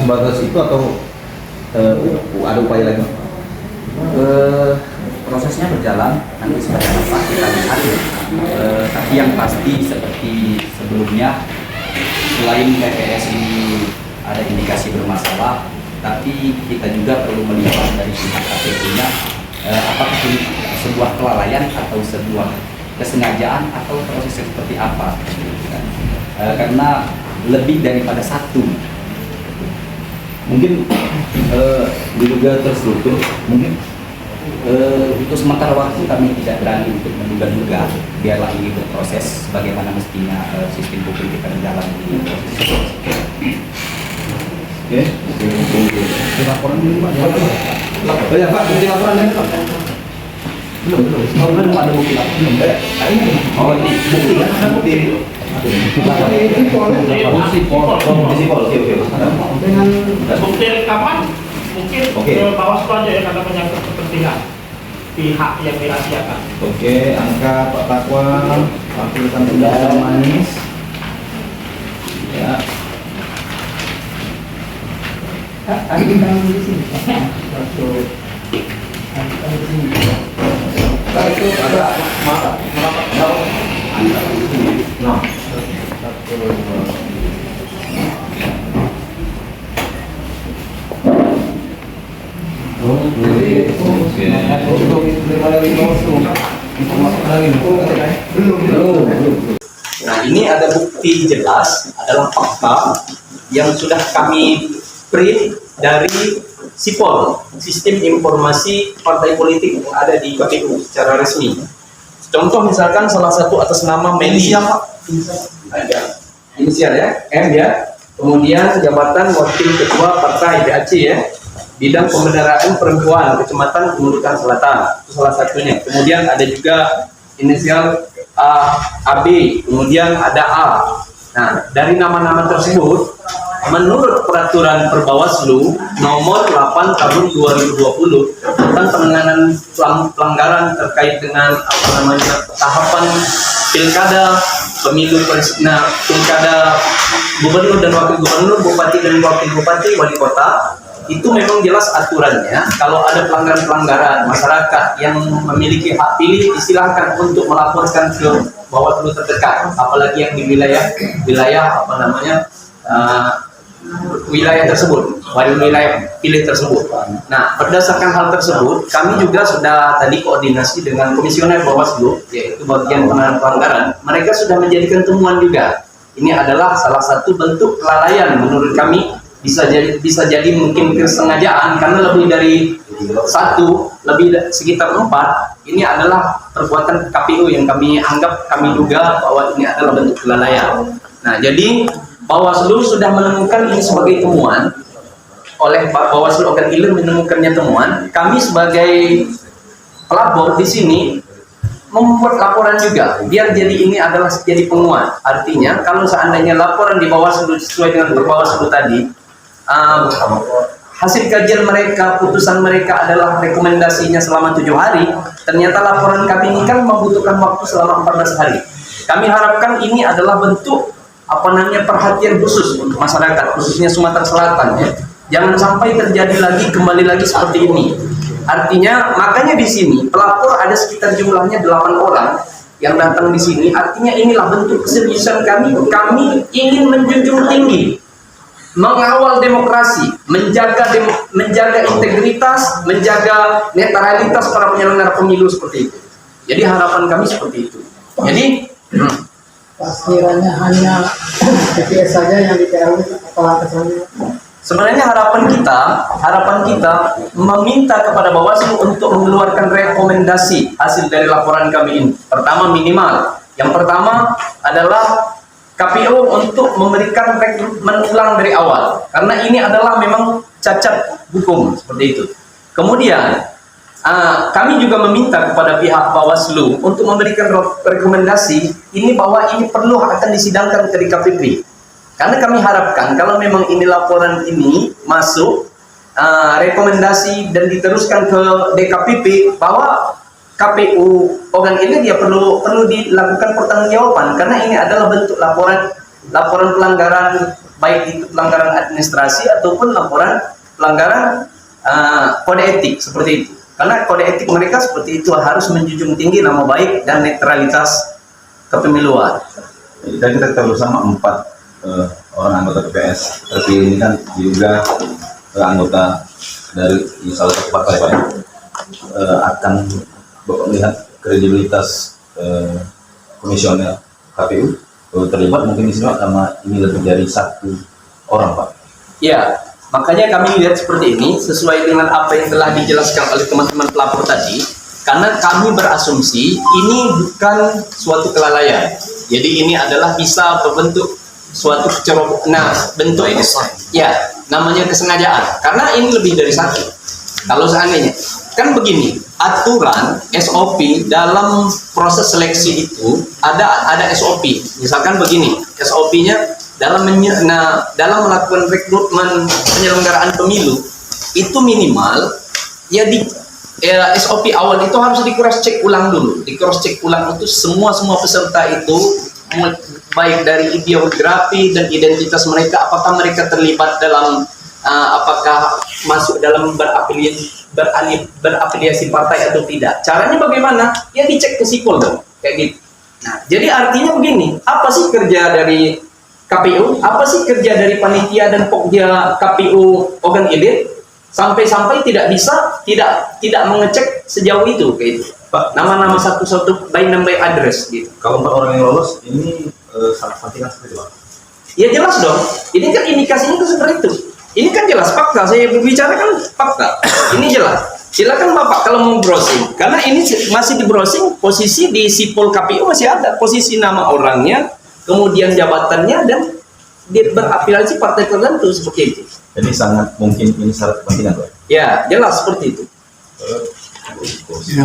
sebatas itu atau ada upaya lagi? Prosesnya berjalan, nanti seperti apa kita lihat. Tapi yang pasti seperti sebelumnya, selain TPS ini ada indikasi bermasalah, tapi kita juga perlu melihat dari pihak KPU-nya apakah ini sebuah kelalaian atau sebuah kesengajaan atau proses seperti apa, karena lebih daripada satu. Mungkin diduga terstruktur, mungkin untuk sementara waktu kami tidak berani untuk menduga-duga, biarlah ini berproses bagaimana mestinya sistem hukum kita berjalan di proses. Oke. Laporan dulu Pak. Oh ya Pak, bukti laporan ini Pak. Belum ada bukti laporan. Oh ini bukti kan? Ada bukti. Dengan bukti rekaman mungkin ke Bawaslu aja ya, karena menyangkut kepentingan pihak yang dirahasiakan. Oke, angka Pak Takwa, Wakil Kantor Manis. Ya. Ada di sini. Itu ada nah. Nah, ini ada bukti jelas, adalah fakta yang sudah kami print dari SIPOL, Sistem Informasi Partai Politik yang ada di KPU secara resmi. Contoh misalkan salah satu atas nama Meli. Ada inisial ya, M ya. Kemudian jabatan Wakil Ketua Partai PAC ya. Bidang Pemberdayaan Perempuan Kecamatan Pengurukan Selatan, itu salah satunya. Kemudian ada juga inisial AB, kemudian ada A. Nah, dari nama-nama tersebut, menurut peraturan Perbawaslu nomor 8 tahun 2020 tentang penanganan pelanggaran terkait dengan tahapan pilkada, pemilu pilkada gubernur dan wakil gubernur, bupati dan wakil bupati, wali kota, itu memang jelas aturannya. Kalau ada pelanggaran masyarakat yang memiliki hak pilih, disilahkan untuk melaporkan ke Bawaslu terdekat, apalagi yang di wilayah wilayah tersebut, wilayah pilih tersebut. Nah, berdasarkan hal tersebut, kami juga sudah tadi koordinasi dengan komisioner Bawaslu, yaitu bagian penanganan pelanggaran. Mereka sudah menjadikan temuan juga. Ini adalah salah satu bentuk kelalaian menurut kami. Bisa jadi mungkin kesengajaan, karena lebih dari satu, sekitar 4. Ini adalah perbuatan KPU yang kami anggap, kami duga bahwa ini adalah bentuk kelalaian. Nah, jadi Bawaslu sudah menemukan ini sebagai temuan. Oleh Bawaslu Organ Hilir menemukannya temuan. Kami sebagai pelapor di sini membuat laporan juga, biar jadi ini adalah jadi penguat. Artinya kalau seandainya laporan di Bawaslu sesuai dengan Perbawaslu tadi, hasil kajian mereka, putusan mereka adalah rekomendasinya selama 7 hari. Ternyata laporan kami ini kan membutuhkan waktu selama 14 hari. Kami harapkan ini adalah bentuk perhatian khusus untuk masyarakat, khususnya Sumatera Selatan ya. Jangan sampai kembali lagi seperti ini. Artinya makanya di sini pelapor ada sekitar jumlahnya 8 orang yang datang di sini. Artinya inilah bentuk keseriusan kami. Kami ingin menjunjung tinggi, mengawal demokrasi, menjaga integritas, menjaga netralitas para penyelenggara pemilu seperti itu. Jadi harapan kami seperti itu. Jadi sekiranya hanya TPS saja yang diketahui kepala kesannya. Sebenarnya harapan kita meminta kepada Bawaslu untuk mengeluarkan rekomendasi hasil dari laporan kami ini. Pertama, minimal. Yang pertama adalah KPU untuk memberikan rekrutmen ulang dari awal, karena ini adalah memang cacat hukum seperti itu. Kemudian kami juga meminta kepada pihak Bawaslu untuk memberikan rekomendasi ini bahwa ini perlu akan disidangkan ke DKPP. Karena kami harapkan kalau memang ini laporan ini masuk rekomendasi dan diteruskan ke DKPP, bahwa KPU organ ini dia perlu dilakukan pertanggungjawaban, karena ini adalah bentuk laporan pelanggaran baik itu pelanggaran administrasi ataupun laporan pelanggaran kode etik seperti itu. Karena kode etik mereka seperti itu, harus menjunjung tinggi nama baik dan netralitas kepemiluan. Dan kita tahu bersama 4 orang anggota PPS terpilih ini kan juga anggota dari salah satu partai Pak, akan Bapak melihat kredibilitas komisioner KPU terlibat mungkin di sini karena ini lebih dari 1 orang Pak. Ya, makanya kami lihat seperti ini sesuai dengan apa yang telah dijelaskan oleh teman-teman pelapor tadi, karena kami berasumsi ini bukan suatu kelalaian. Jadi ini adalah bisa berbentuk suatu kecerobohan. Nah, bentuk ini ya namanya kesengajaan. Karena ini lebih dari 1. Kalau seandainya kan begini, aturan SOP dalam proses seleksi itu ada SOP. Misalkan begini, SOP-nya dalam melakukan rekrutmen penyelenggaraan pemilu itu minimal ya SOP awal itu harus di cross check ulang dulu. Di cross check ulang itu semua peserta itu baik dari biografi dan identitas mereka, apakah mereka terlibat dalam apakah masuk dalam berafiliasi partai atau tidak. Caranya bagaimana? Ya dicek ke sipol dong, kayak gitu. Nah, jadi artinya begini, apa sih kerja dari KPU? Apa sih kerja dari panitia dan pokja KPU organ elit? Sampai-sampai tidak bisa tidak mengecek sejauh itu kayak itu. Pak, Nama-nama satu-satu by number address gitu. kalau 4 orang yang lolos ini sangat penting seperti Pak. Ya jelas dong. Ini kan indikasinya itu seperti itu. Ini kan jelas fakta. Saya berbicara kan fakta. Ini jelas. Silakan Bapak kalau mau browsing. Karena ini masih di browsing, posisi di sipol KPU masih ada posisi nama orangnya, kemudian jabatannya dan dia berafiliasi partai tertentu seperti itu. Jadi sangat mungkin ini syarat kepentingan Pak. Ya, jelas seperti itu. Ya.